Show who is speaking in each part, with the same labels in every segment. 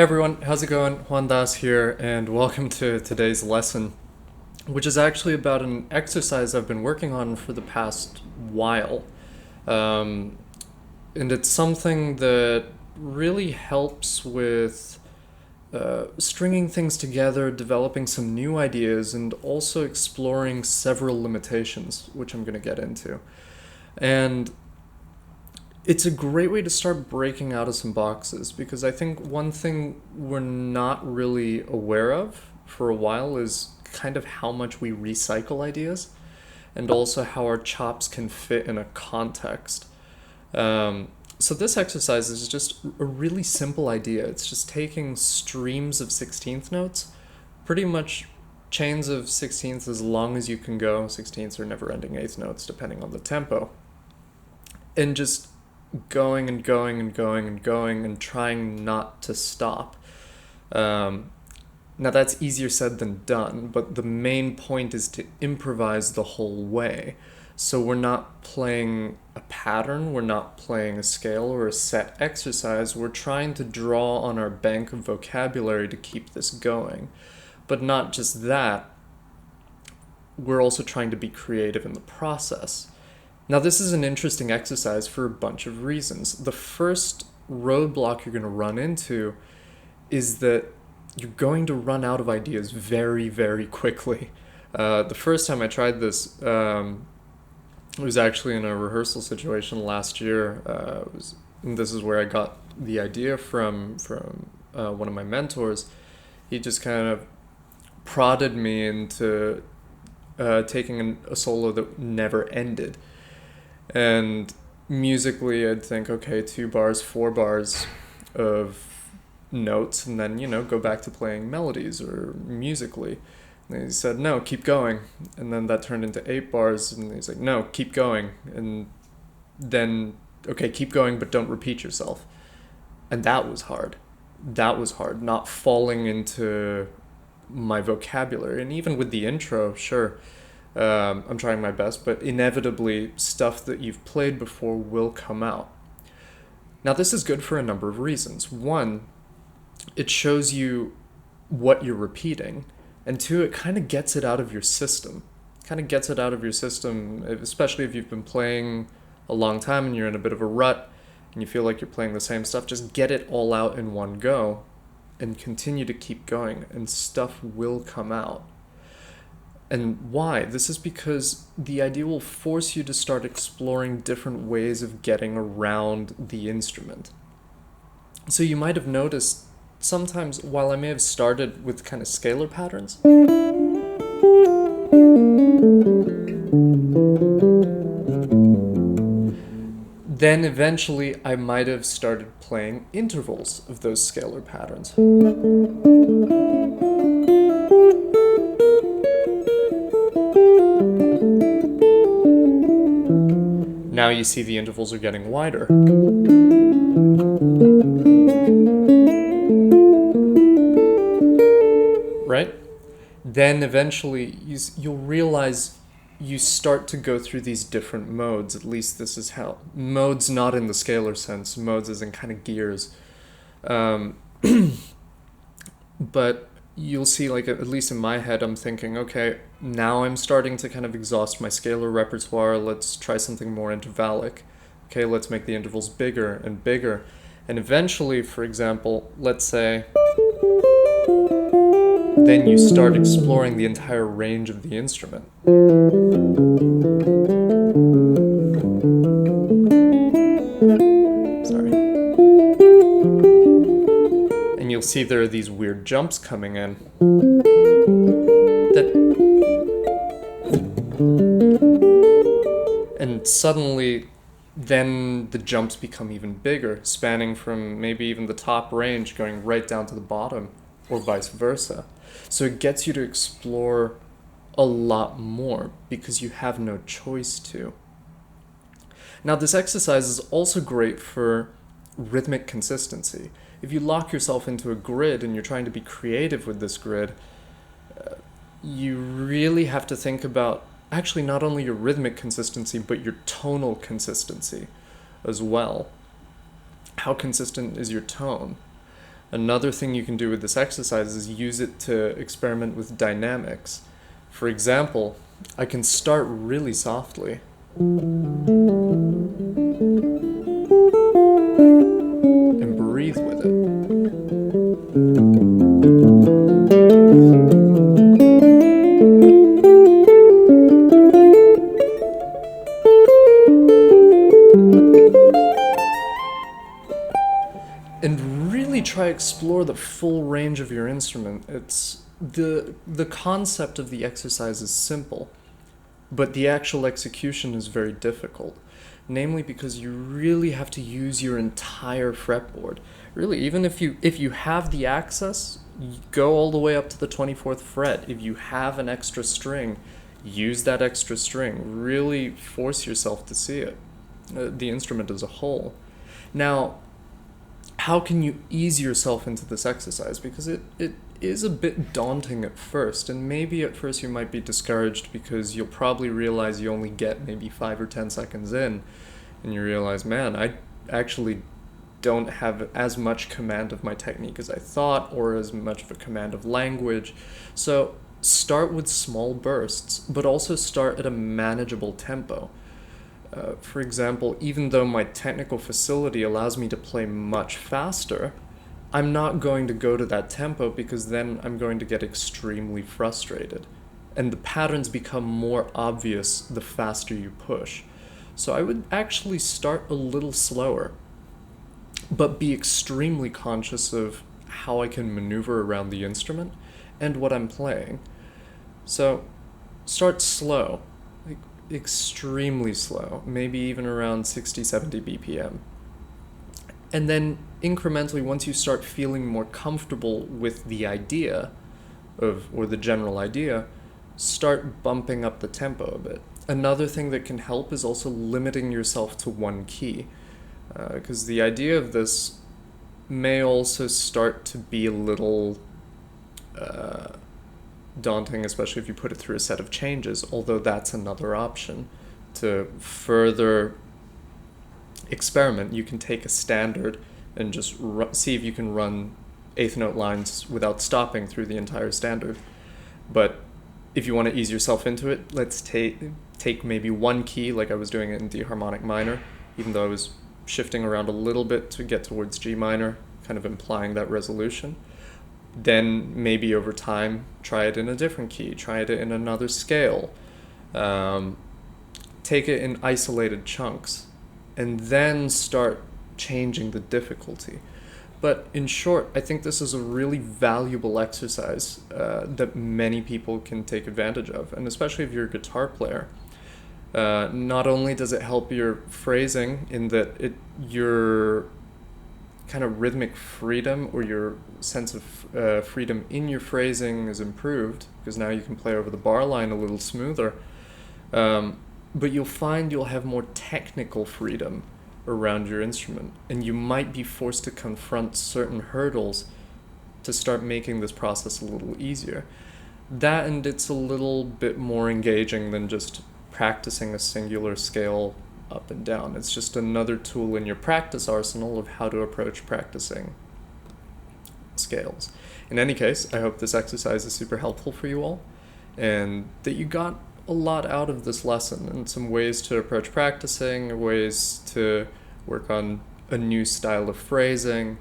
Speaker 1: Hey everyone, how's it going? Juan Dhas here, and welcome to today's lesson, which is actually about an exercise I've been working on for the past while. Um, and it's something that really helps with stringing things together, developing some new ideas, and also exploring several limitations, which I'm going to get into. And it's a great way to start breaking out of some boxes because I think one thing we're not really aware of for a while is kind of how much we recycle ideas and also how our chops can fit in a context. So this exercise is just a really simple idea. It's just taking streams of 16th notes, pretty much chains of 16ths as long as you can go. 16ths are never ending eighth notes depending on the tempo. And just going and going and going and going and trying not to stop. Now that's easier said than done, but the main point is to improvise the whole way. So we're not playing a pattern, we're not playing a scale or a set exercise, we're trying to draw on our bank of vocabulary to keep this going. But not just that, we're also trying to be creative in the process. Now, this is an interesting exercise for a bunch of reasons. The first roadblock you're going to run into is that you're going to run out of ideas very, very quickly. The first time I tried this, it was actually in a rehearsal situation last year. And this is where I got the idea from one of my mentors. He just kind of prodded me into taking a solo that never ended. And musically, I'd think, okay, 2 bars, 4 bars of notes, and then, go back to playing melodies or musically. And he said, no, keep going. And then that turned into 8 bars, and he's like, no, keep going. And then, okay, keep going, but don't repeat yourself. And that was hard. That was hard, not falling into my vocabulary. And even with the intro, sure, I'm trying my best, but inevitably stuff that you've played before will come out. Now, this is good for a number of reasons. One, it shows you what you're repeating, and two, it kind of gets it out of your system. Especially if you've been playing a long time and you're in a bit of a rut and you feel like you're playing the same stuff. Just get it all out in one go and continue to keep going, and stuff will come out. And why? This is because the idea will force you to start exploring different ways of getting around the instrument. So you might have noticed sometimes, while I may have started with kind of scalar patterns, then eventually I might have started playing intervals of those scalar patterns. Now you see the intervals are getting wider. Right? Then eventually you'll realize you start to go through these different modes. At least this is how. Modes not in the scalar sense. Modes as in kind of gears. But you'll see, like, at least in my head, I'm thinking, okay, now I'm starting to kind of exhaust my scalar repertoire. Let's try something more intervallic. Okay, let's make the intervals bigger and bigger. And eventually, for example, let's say, then you start exploring the entire range of the instrument. Sorry. And you'll see there are these weird jumps coming in. And suddenly, then the jumps become even bigger, spanning from maybe even the top range going right down to the bottom, or vice versa. So it gets you to explore a lot more because you have no choice to. Now, this exercise is also great for rhythmic consistency. If you lock yourself into a grid and you're trying to be creative with this grid, you really have to think about actually not only your rhythmic consistency, but your tonal consistency as well. How consistent is your tone? Another thing you can do with this exercise is use it to experiment with dynamics. For example, I can start really softly and breathe with it. And really try explore the full range of your instrument. It's the concept of the exercise is simple, but the actual execution is very difficult. Namely because you really have to use your entire fretboard. Really, even if you have the access, go all the way up to the 24th fret. If you have an extra string, use that extra string. Really force yourself to see it, the instrument as a whole. Now, how can you ease yourself into this exercise? Because it is a bit daunting at first, and maybe at first you might be discouraged because you'll probably realize you only get maybe 5 or 10 seconds in, and you realize, man, I actually don't have as much command of my technique as I thought, or as much of a command of language. So start with small bursts, but also start at a manageable tempo. For example, even though my technical facility allows me to play much faster, I'm not going to go to that tempo because then I'm going to get extremely frustrated. And the patterns become more obvious the faster you push. So I would actually start a little slower, but be extremely conscious of how I can maneuver around the instrument and what I'm playing. So start slow. Extremely slow, maybe even around 60, 70 BPM. And then incrementally, once you start feeling more comfortable with the idea or the general idea, start bumping up the tempo a bit. Another thing that can help is also limiting yourself to one key, because the idea of this may also start to be a little daunting, especially if you put it through a set of changes, although that's another option. To further experiment, you can take a standard and just see if you can run eighth note lines without stopping through the entire standard. But if you want to ease yourself into it, let's take maybe one key, like I was doing it in D harmonic minor, even though I was shifting around a little bit to get towards G minor, kind of implying that resolution. Then maybe over time, try it in a different key, try it in another scale, take it in isolated chunks, and then start changing the difficulty. But in short, I think this is a really valuable exercise that many people can take advantage of, and especially if you're a guitar player. Not only does it help your phrasing in that your kind of rhythmic freedom or your sense of freedom in your phrasing is improved, because now you can play over the bar line a little smoother, but you'll find you'll have more technical freedom around your instrument, and you might be forced to confront certain hurdles to start making this process a little easier. That, and it's a little bit more engaging than just practicing a singular scale up and down. It's just another tool in your practice arsenal of how to approach practicing scales. In any case, I hope this exercise is super helpful for you all, and that you got a lot out of this lesson, and some ways to approach practicing, ways to work on a new style of phrasing,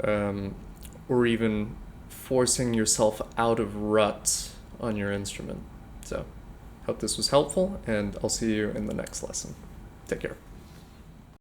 Speaker 1: or even forcing yourself out of ruts on your instrument. So, hope this was helpful, and I'll see you in the next lesson. Take care.